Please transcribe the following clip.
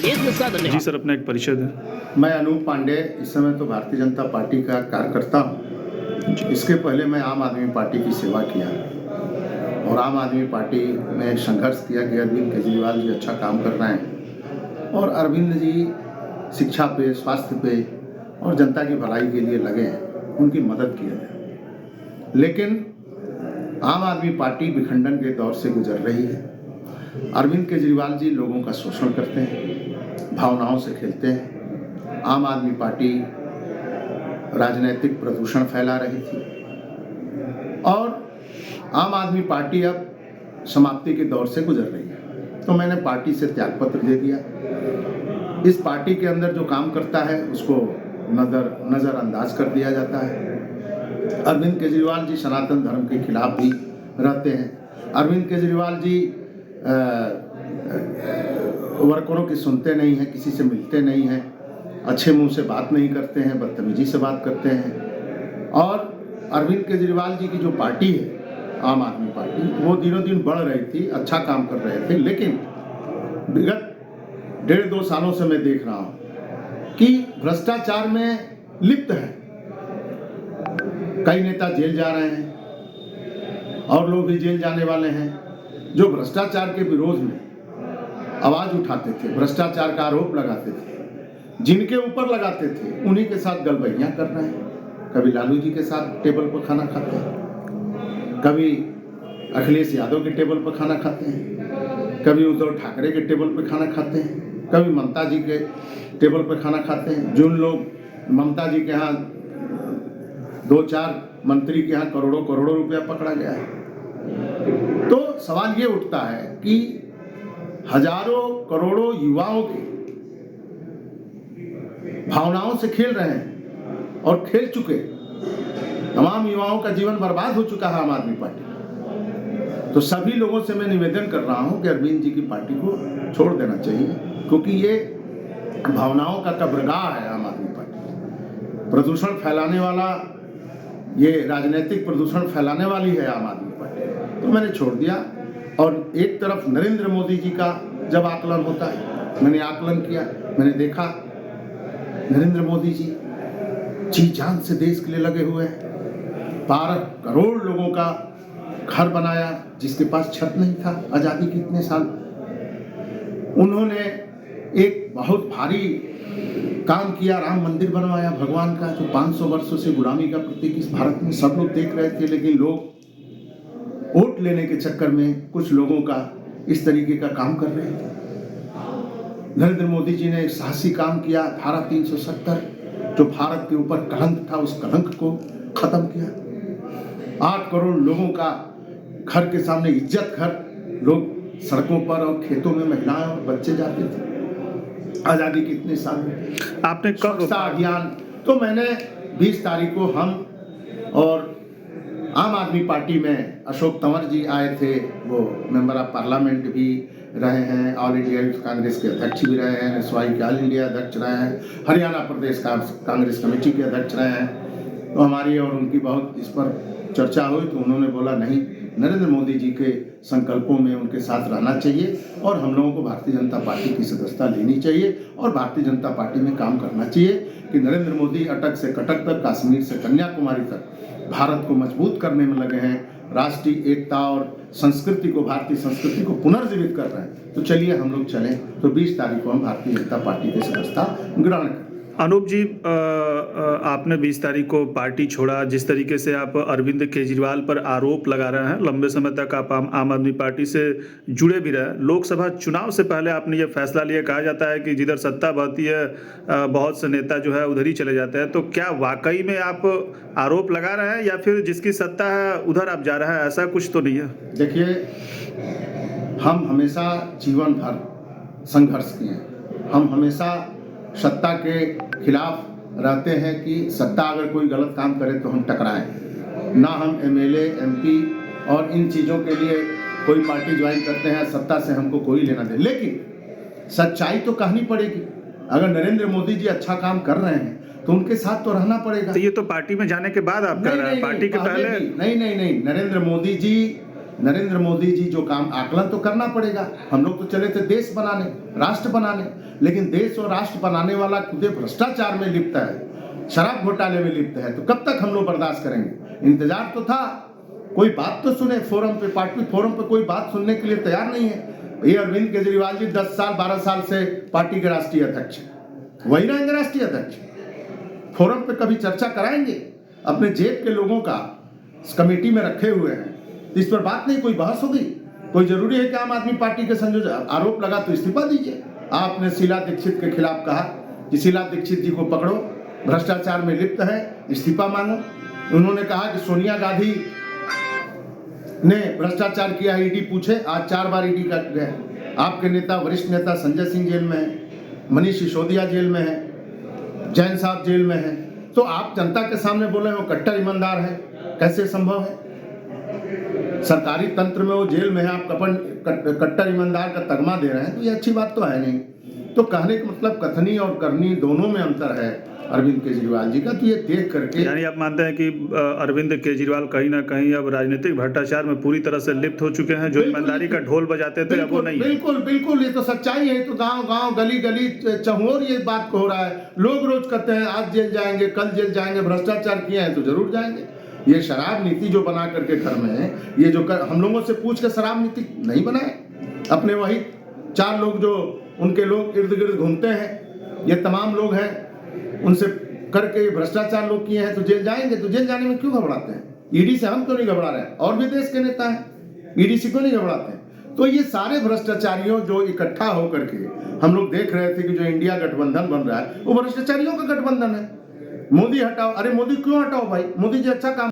राजेश मिश्रा, धन्यवाद। जी सर, अपना एक परिचय दें। मैं अनूप पांडे, इस समय तो भारतीय जनता पार्टी का कार्यकर्ता हूँ। इसके पहले मैं आम आदमी पार्टी की सेवा किया और आम आदमी पार्टी में संघर्ष किया कि अरविंद केजरीवाल जी अच्छा काम कर रहे हैं और अरविंद जी शिक्षा पे, स्वास्थ्य पे और जनता की भलाई के लिए लगे हैं, उनकी मदद किया जाए। लेकिन आम आदमी पार्टी विखंडन के दौर से गुजर रही है। अरविंद केजरीवाल जी लोगों का शोषण करते हैं, भावनाओं से खेलते हैं। आम आदमी पार्टी राजनीतिक प्रदूषण फैला रही थी और आम आदमी पार्टी अब समाप्ति के दौर से गुजर रही है। तो मैंने पार्टी से त्यागपत्र दे दिया। इस पार्टी के अंदर जो काम करता है उसको नज़रअंदाज कर दिया जाता है। अरविंद केजरीवाल जी सनातन धर्म के खिलाफ भी रहते हैं। अरविंद केजरीवाल जी वर्करों की सुनते नहीं हैं, किसी से मिलते नहीं हैं, अच्छे मुंह से बात नहीं करते हैं, बदतमीजी से बात करते हैं। और अरविंद केजरीवाल जी की जो पार्टी है, आम आदमी पार्टी, वो दिनों दिन बढ़ रही थी, अच्छा काम कर रहे थे। लेकिन विगत 1.5-2 सालों से मैं देख रहा हूँ कि भ्रष्टाचार में लिप्त है। कई नेता जेल जा रहे हैं और लोग भी जेल जाने वाले हैं जो भ्रष्टाचार के विरोध में आवाज उठाते थे, भ्रष्टाचार का आरोप लगाते थे, जिनके ऊपर लगाते थे उन्हीं के साथ गलबैयां कर रहे हैं। कभी लालू जी के साथ टेबल पर खाना खाते हैं, कभी अखिलेश यादव के टेबल पर खाना खाते हैं, कभी उद्धव ठाकरे के टेबल पर खाना खाते हैं, कभी ममता जी के टेबल पर खाना खाते हैं। जिन लोग ममता जी के यहाँ 2-4 मंत्री के यहाँ करोड़ों करोड़ों रुपया पकड़ा गया है। तो सवाल ये उठता है कि हजारों करोड़ों युवाओं की भावनाओं से खेल रहे हैं और खेल चुके तमाम युवाओं का जीवन बर्बाद हो चुका है आम आदमी पार्टी। तो सभी लोगों से मैं निवेदन कर रहा हूं कि अरविंद जी की पार्टी को छोड़ देना चाहिए, क्योंकि ये भावनाओं का कब्रगाह है आम आदमी पार्टी। प्रदूषण फैलाने वाला, ये राजनीतिक प्रदूषण फैलाने वाली है आम आदमी पार्टी। तो मैंने छोड़ दिया। और एक तरफ नरेंद्र मोदी जी का जब आकलन होता है, मैंने आकलन किया, मैंने देखा नरेंद्र मोदी जी जान से देश के लिए लगे हुए हैं। 12 करोड़ लोगों का घर बनाया जिसके पास छत नहीं था आज़ादी के इतने साल। उन्होंने एक बहुत भारी काम किया, राम मंदिर बनवाया भगवान का, जो 500 वर्षों से गुलामी का प्रतीक इस भारत में सब लोग देख रहे थे। लेकिन लोग वोट लेने के चक्कर में कुछ लोगों का इस तरीके का काम कर रहे थे। नरेंद्र मोदी जी ने एक साहसी काम किया, धारा 370 जो भारत के ऊपर कलंक था, उस कलंक को खत्म किया। 8 करोड़ लोगों का घर के सामने इज्जत घर, लोग सड़कों पर और खेतों में महिलाएं और बच्चे जाते थे आज़ादी के इतने साल में। आपने स्वच्छता अभियान। तो मैंने 20 तारीख को हम और आम आदमी पार्टी में अशोक तंवर जी आए थे, वो मेंबर ऑफ पार्लियामेंट भी रहे हैं, ऑल इंडिया यूथ कांग्रेस के अध्यक्ष भी रहे हैं, एसवाई के ऑल इंडिया अध्यक्ष रहे हैं, हरियाणा प्रदेश कांग्रेस कमेटी के अध्यक्ष रहे हैं। तो हमारी और उनकी बहुत इस पर चर्चा हुई। तो उन्होंने बोला नहीं, नरेंद्र मोदी जी के संकल्पों में उनके साथ रहना चाहिए और हम लोगों को भारतीय जनता पार्टी की सदस्यता लेनी चाहिए और भारतीय जनता पार्टी में काम करना चाहिए कि नरेंद्र मोदी अटक से कटक तक, कश्मीर से कन्याकुमारी तक भारत को मजबूत करने में लगे हैं, राष्ट्रीय एकता और संस्कृति को, भारतीय संस्कृति को पुनर्जीवित कर रहे हैं। तो चलिए हम लोग चलें। तो 20 तारीख को हम भारतीय जनता पार्टी की सदस्यता ग्रहण करें। अनूप जी, आपने 20 तारीख को पार्टी छोड़ा। जिस तरीके से आप अरविंद केजरीवाल पर आरोप लगा रहे हैं, लंबे समय तक आप आम आदमी पार्टी से जुड़े भी रहे। लोकसभा चुनाव से पहले आपने ये फैसला लिया, कहा जाता है कि जिधर सत्ता बढ़ती है बहुत से नेता जो है उधर ही चले जाते हैं। तो क्या वाकई में आप आरोप लगा रहे हैं या फिर जिसकी सत्ता है उधर आप जा रहे हैं, ऐसा कुछ तो नहीं है? देखिए, हम हमेशा जीवन भर संघर्ष किए। हम हमेशा सत्ता के खिलाफ रहते हैं कि सत्ता अगर कोई गलत काम करे तो हम टकराएं। ना हम एमएलए, एमपी और इन चीज़ों के लिए कोई पार्टी ज्वाइन करते हैं, सत्ता से हमको कोई लेना दे। लेकिन सच्चाई तो कहनी पड़ेगी। अगर नरेंद्र मोदी जी अच्छा काम कर रहे हैं तो उनके साथ तो रहना पड़ेगा। तो ये तो पार्टी में जाने के बाद आप कर रहे हैं, पार्टी के पहले नहीं। नरेंद्र मोदी जी नरेंद्र मोदी जी जो काम आकलन तो करना पड़ेगा। हम लोग तो चले थे देश बनाने, राष्ट्र बनाने, लेकिन देश और राष्ट्र बनाने वाला खुद भ्रष्टाचार में लिप्त है, शराब घोटाले में लिप्त है, तो कब तक हम लोग बर्दाश्त करेंगे? इंतजार तो था, कोई बात तो सुने। फोरम पे, पार्टी फोरम पे कोई बात सुनने के लिए तैयार नहीं है। ये अरविंद केजरीवाल जी 10 साल 12 साल से पार्टी के राष्ट्रीय अध्यक्ष, वही रहेंगे राष्ट्रीय अध्यक्ष। फोरम पे कभी चर्चा कराएंगे? अपने जेब के लोगों का इस कमेटी में रखे हुए हैं, तो इस पर बात नहीं, कोई बहस होगी? कोई जरूरी है कि आम आदमी पार्टी के संयोजक आरोप लगा तो इस्तीफा दीजिए। आपने शीला दीक्षित के खिलाफ कहा कि शीला दीक्षित जी को पकड़ो, भ्रष्टाचार में लिप्त है, इस्तीफा मांगो। उन्होंने कहा कि सोनिया गांधी ने भ्रष्टाचार किया, ईडी पूछे, आज 4 बार ईडी का गए। आपके नेता, वरिष्ठ नेता संजय सिंह जेल में है, मनीष सिसोदिया जेल में है, जैन साहब जेल में है, तो आप जनता के सामने बोले वो कट्टर ईमानदार है, कैसे संभव है? सरकारी तंत्र में वो जेल में है, आप कट्टर ईमानदार का तगमा दे रहे हैं, तो ये अच्छी बात तो है नहीं। तो कहने का मतलब कथनी और करनी दोनों में अंतर है अरविंद केजरीवाल जी का। तो ये देख करके, यानी आप मानते हैं कि अरविंद केजरीवाल कहीं ना कहीं अब राजनीतिक भ्रष्टाचार में पूरी तरह से लिप्त हो चुके हैं, जो ईमानदारी का ढोल बजाते थे अब वो नहीं है। बिल्कुल बिल्कुल, ये तो सच्चाई है। तो गांव गांव, गली गली, चहुओर ये बात को हो रहा है। लोग रोज कहते हैं आज जेल जाएंगे, कल जेल जाएंगे, भ्रष्टाचार किया है तो जरूर जाएंगे। ये शराब नीति जो बना करके घर में, ये जो हम लोगों से पूछ के शराब नीति नहीं बनाए, अपने वही 4 लोग जो उनके लोग इर्द गिर्द घूमते हैं, ये तमाम लोग हैं, उनसे करके भ्रष्टाचार लोग किए हैं तो जेल जाएंगे। तो जेल जाने में क्यों घबराते हैं? ईडी से हम क्यों नहीं घबरा रहे हैं? और भी देश के नेता हैं, ईडी से क्यों नहीं घबराते हैं? तो ये सारे भ्रष्टाचारियों जो इकट्ठा होकर के हम लोग देख रहे थे कि जो इंडिया गठबंधन बन रहा है वो भ्रष्टाचारियों का गठबंधन है। मोदी हटाओ, अरे मोदी क्यों हटाओ भाई? मोदी जी अच्छा काम